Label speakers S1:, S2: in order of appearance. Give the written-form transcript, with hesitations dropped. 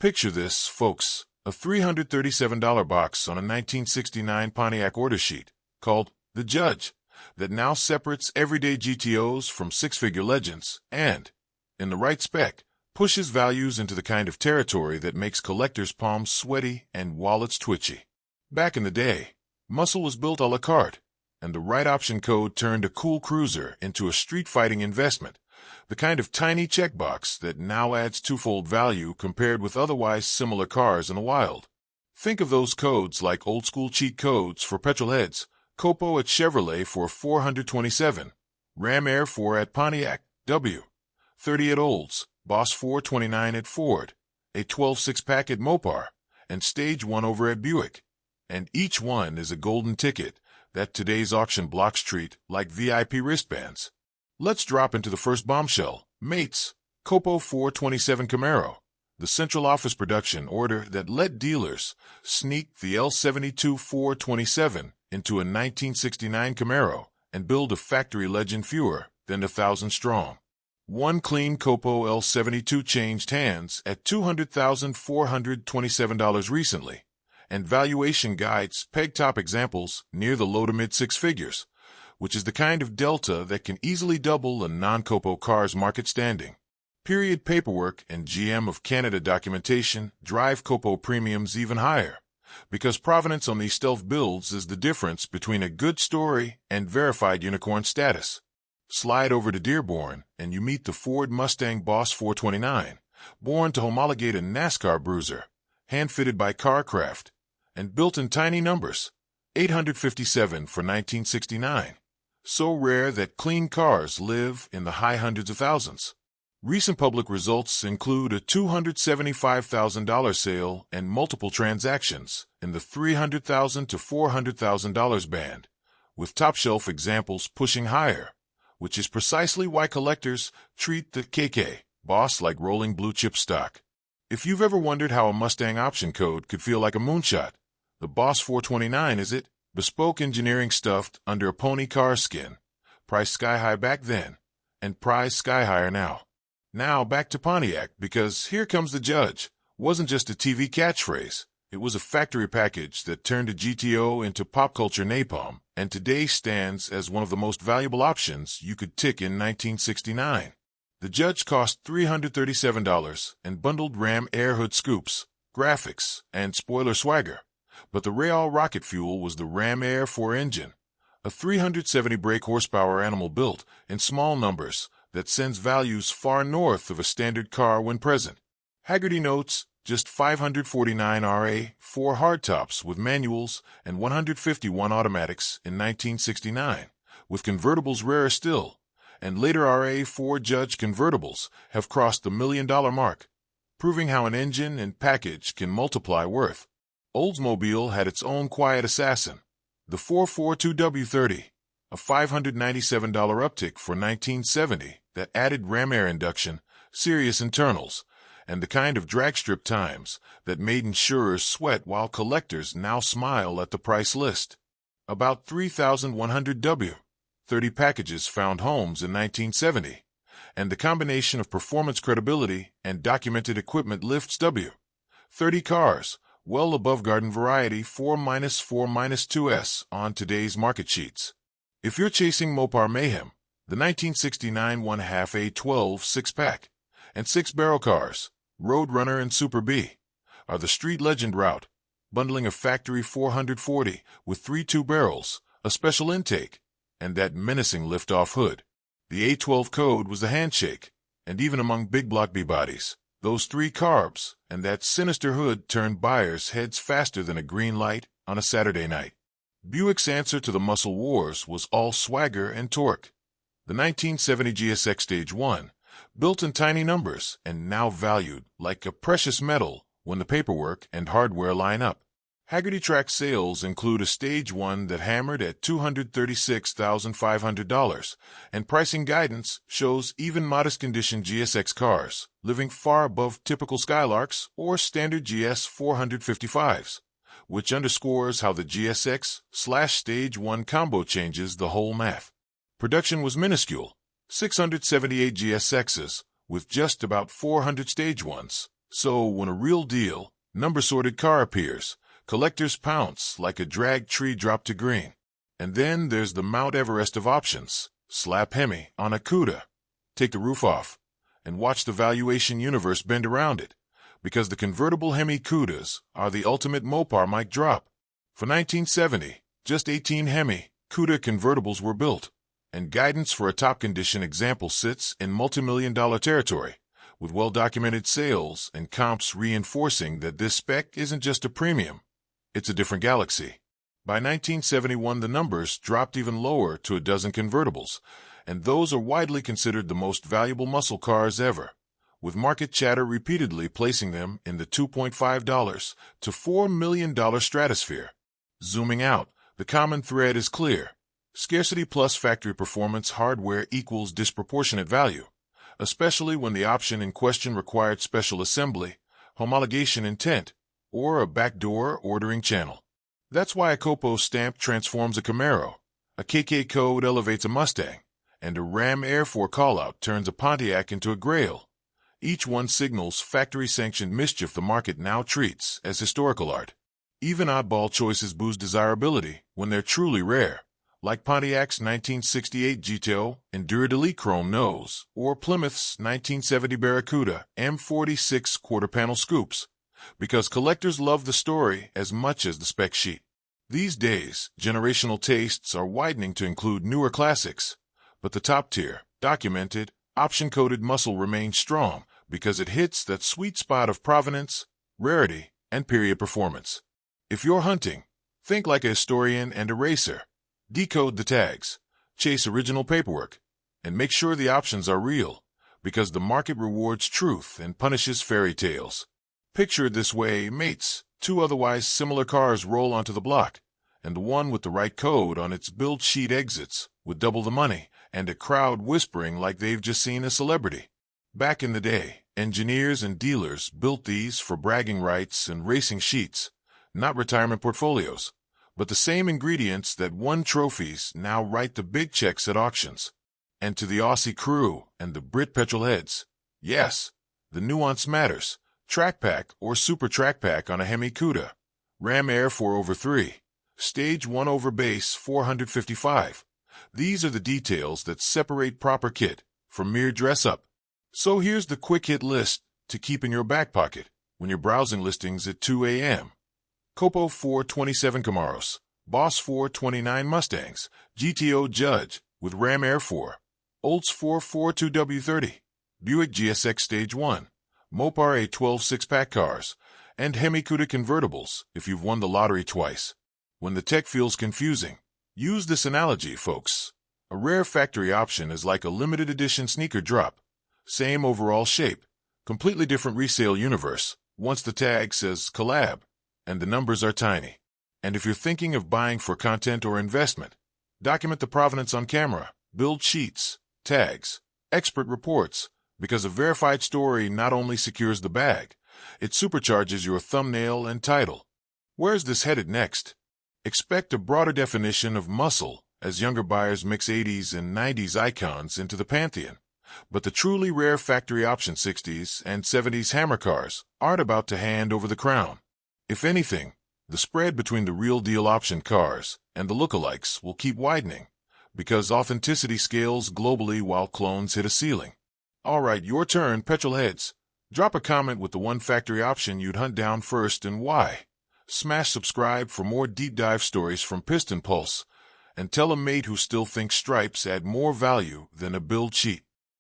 S1: Picture this, folks, a $337 box on a 1969 Pontiac order sheet, called The Judge, that now separates everyday GTOs from six-figure legends and, in the right spec, pushes values into the kind of territory that makes collectors' palms sweaty and wallets twitchy. Back in the day, muscle was built a la carte, and the right option code turned a cool cruiser into a street-fighting investment, the kind of tiny checkbox that now adds twofold value compared with otherwise similar cars in the wild. Think of those codes like old-school cheat codes for petrolheads, COPO at Chevrolet for 427, Ram Air 4 at Pontiac, W, 30 at Olds, Boss 429 at Ford, a 12 six-pack at Mopar, and Stage 1 over at Buick. And each one is a golden ticket that today's auction blocks treat like VIP wristbands. Let's drop into the first bombshell, mates, COPO 427 Camaro, the central office production order that let dealers sneak the L72 427 into a 1969 Camaro and build a factory legend fewer than 1,000 strong. One clean COPO L72 changed hands at $200,427 recently, and valuation guides peg top examples near the low to mid six figures, which is the kind of delta that can easily double a non-COPO car's market standing. Period paperwork and GM of Canada documentation drive COPO premiums even higher, because provenance on these stealth builds is the difference between a good story and verified unicorn status. Slide over to Dearborn and you meet the Ford Mustang Boss 429, born to homologate a NASCAR bruiser, hand-fitted by Carcraft, and built in tiny numbers, 857 for 1969. So rare that clean cars live in the high hundreds of thousands. Recent public results include a $275,000 sale and multiple transactions in the $300,000 to $400,000 band, with top-shelf examples pushing higher, which is precisely why collectors treat the KK Boss like rolling blue-chip stock. If you've ever wondered how a Mustang option code could feel like a moonshot, the Boss 429 is it. Bespoke engineering stuffed under a pony car skin, priced sky-high back then, and prized sky-higher now. Now back to Pontiac, because Here Comes the Judge wasn't just a TV catchphrase. It was a factory package that turned a GTO into pop culture napalm, and today stands as one of the most valuable options you could tick in 1969. The Judge cost $337 and bundled Ram air hood scoops, graphics, and spoiler swagger. But the real rocket fuel was the Ram Air 4 engine, a 370 brake horsepower animal built in small numbers that sends values far north of a standard car when present. Haggerty notes just 549 RA, 4 hardtops with manuals and 151 automatics in 1969, with convertibles rarer still, and later RA4 Judge convertibles have crossed the $1 million mark, proving how an engine and package can multiply worth. Oldsmobile had its own quiet assassin, the 442W30, a $597 uptick for 1970 that added Ram Air induction, serious internals, and the kind of drag strip times that made insurers sweat while collectors now smile at the price list. About 3,100 W30 packages found homes in 1970, and the combination of performance credibility and documented equipment lifts W30 cars well above garden variety 4-4-2S on today's market sheets. If you're chasing Mopar mayhem, the 1969 1/2 A12 six-pack and six-barrel cars, Roadrunner and Super B, are the street legend route, bundling a factory 440 with 3 2-barrels, a special intake, and that menacing lift-off hood. The A12 code was the handshake, and even among big block B bodies, those 3 carbs and that sinister hood turned buyers' heads faster than a green light on a Saturday night. Buick's answer to the muscle wars was all swagger and torque. The 1970 GSX Stage 1, built in tiny numbers and now valued like a precious metal when the paperwork and hardware line up. Haggerty track sales include a Stage 1 that hammered at $236,500, and pricing guidance shows even modest-condition GSX cars living far above typical Skylarks or standard GS 455s, which underscores how the GSX/Stage 1 combo changes the whole math. Production was minuscule, 678 GSXs with just about 400 Stage 1s, So when a real deal, number-sorted car appears, collectors pounce like a dragged tree dropped to green. And then there's the Mount Everest of options. Slap Hemi on a CUDA. Take the roof off and watch the valuation universe bend around it, because the convertible Hemi CUDAs are the ultimate Mopar mic drop. For 1970, just 18 Hemi CUDA convertibles were built, and guidance for a top-condition example sits in multi-million-dollar territory, with well-documented sales and comps reinforcing that this spec isn't just a premium, it's a different galaxy. By 1971, the numbers dropped even lower to a dozen convertibles, and those are widely considered the most valuable muscle cars ever, with market chatter repeatedly placing them in the $2.5 to $4 million stratosphere. Zooming out, the common thread is clear. Scarcity plus factory performance hardware equals disproportionate value, especially when the option in question required special assembly, homologation intent, or a backdoor ordering channel. That's why a COPO stamp transforms a Camaro, a KK code elevates a Mustang, and a Ram Air 4 callout turns a Pontiac into a Grail. Each one signals factory-sanctioned mischief the market now treats as historical art. Even oddball choices boost desirability when they're truly rare, like Pontiac's 1968 GTO Enduro Chrome nose, or Plymouth's 1970 Barracuda M46 quarter-panel scoops, because collectors love the story as much as the spec sheet. These days, generational tastes are widening to include newer classics, but the top-tier, documented, option-coded muscle remains strong because it hits that sweet spot of provenance, rarity, and period performance. If you're hunting, think like a historian and a racer. Decode the tags, chase original paperwork, and make sure the options are real, because the market rewards truth and punishes fairy tales. Picture it this way, mates. Two otherwise similar cars roll onto the block, and the one with the right code on its build sheet exits with double the money and a crowd whispering like they've just seen a celebrity. Back in the day, engineers and dealers built these for bragging rights and racing sheets, not retirement portfolios, but the same ingredients that won trophies now write the big checks at auctions. And to the Aussie crew and the Brit petrolheads, yes, the nuance matters. Track pack or super track pack on a Hemi CUDA, Ram Air 4/3, Stage 1 base 455. These are the details that separate proper kit from mere dress-up. So here's the quick hit list to keep in your back pocket when you're browsing listings at 2 a.m. COPO 427 Camaros, Boss 429 Mustangs, GTO Judge with Ram Air 4, Olds 442W30, Buick GSX Stage 1, Mopar A12 six-pack cars, and Hemi CUDA convertibles if you've won the lottery twice. When the tech feels confusing, use this analogy, folks. A rare factory option is like a limited edition sneaker drop. Same overall shape, completely different resale universe, once the tag says collab, and the numbers are tiny. And if you're thinking of buying for content or investment, document the provenance on camera, build sheets, tags, expert reports, because a verified story not only secures the bag, it supercharges your thumbnail and title. Where's this headed next? Expect a broader definition of muscle as younger buyers mix 80s and 90s icons into the pantheon. But the truly rare factory option 60s and 70s hammer cars aren't about to hand over the crown. If anything, the spread between the real deal option cars and the lookalikes will keep widening, because authenticity scales globally while clones hit a ceiling. All right, your turn, petrolheads. Drop a comment with the one factory option you'd hunt down first and why. Smash subscribe for more deep dive stories from Piston Pulse, and tell a mate who still thinks stripes add more value than a build sheet.